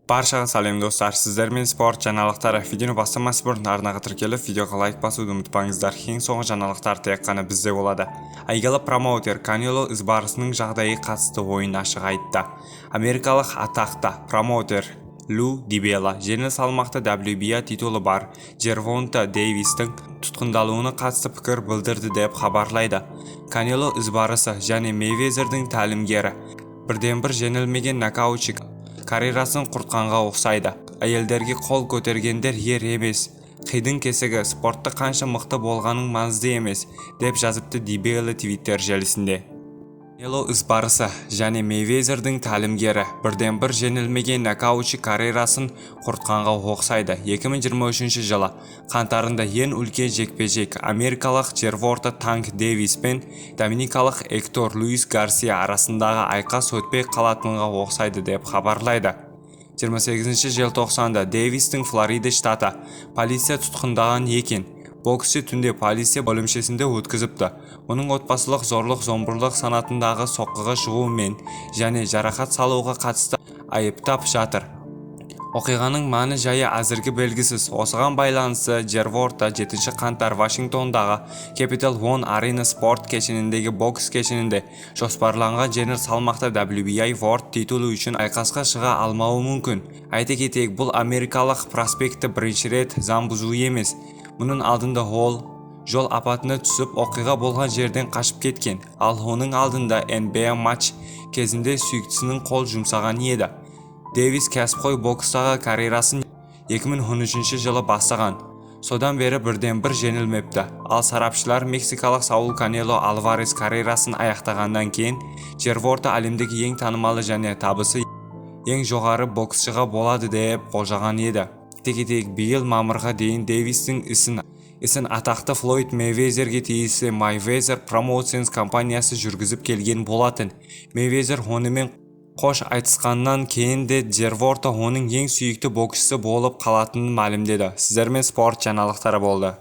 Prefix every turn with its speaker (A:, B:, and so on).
A: Barchaga salom do'stlar, sizlar men sport жаңалыктары видеоны бастамас burun арнага тіркеліп, видеоға лайк басуды ұмытпаңыздар. Ең соңғы жаңалықтар тек қана бізде болады. Әйгілі промоутер Канело ізбарысының жағдайы қатысты ойын ашық айтты. Америкалық атақты промоутер Лу Дибела жеңіл салмақта WBA титулы бар Джервонта Дейвистің тұтқындалуына қатысты пікір білдірді деп хабарлайды. Канело ізбарысы және Мейвезердің тәлімгері бірден-бір жеңілмеген нокаутчик карьерасын құртқанға ұқсайды. Әйелдерге қол көтергендер ер емес. Қидың кесігі спортта қанша мықты болғаның маңызды емес, деп жазыпты Дибела твиттер желісінде. Канело ізбарысы және Мейвезердің тәлімгері бірден-бір жеңілмеген нокаутчик карьерасын құртқанға ұқсайды. 2023 жылы қаңтарында ең үлкен жекпе-жек америкалық Джервонта Танк Дэвис пен доминикалық Эктор Луис Гарсия арасындағы айқас өтпей қалатынға ұқсайды деп хабарлайды. 28 желтоқсанда Дэвистің Флорида штаты полиция тұтқындаған екен. Боксшы түнде полиция бөлімшесінде өткізіпті. Оның отбасылық зорлық-зомбылық санатындағы соққыға шығуымен және жарақат салуға қатысты айыптап жатыр. Оқиғаның мәні жайы әзірге белгісіз. Осыған байланысты Джервонта 7 қаңтар Вашингтондағы Capital One Arena спорт кешеніндегі бокс кешенінде жоспарланған жеңіл салмақта WBA World титулы үшін айқасқа шыға алмауы мүмкін. Айта кетейік, бұл америкалық проспекті бірінші рет заң бұзу емес. Мұның алдында ол жол апатына түсіп, оқиға болған жерден қашып кеткен. Ал оның алдында NBA матч кезінде сүйіктісінің қол жұмсаған еді. Дэвис кәсіпқой бокстағы карьерасын 2013 жылы бастаған. Содан бері бірден-бір жеңілмепті. Ал сарапшылар мексикалық Саул Канело Альварес карьерасын аяқтағаннан кейін Джервонта әлемдегі ең танымалы және табысы ең жоғары боксшыға болады деп болжаған еді. Тек биыл мамырға дейін Дэвистің ісін атақты Флойд Мейвезерге тиісті Mayweather Promotions компаниясы жүргізіп келген болатын. Мейвезер онымен қош айтысқаннан кейін де Джервонта оның ең сүйікті боксшысы болып қалатынын мәлімдеді. Сіздермен спорт жаңалықтары болды.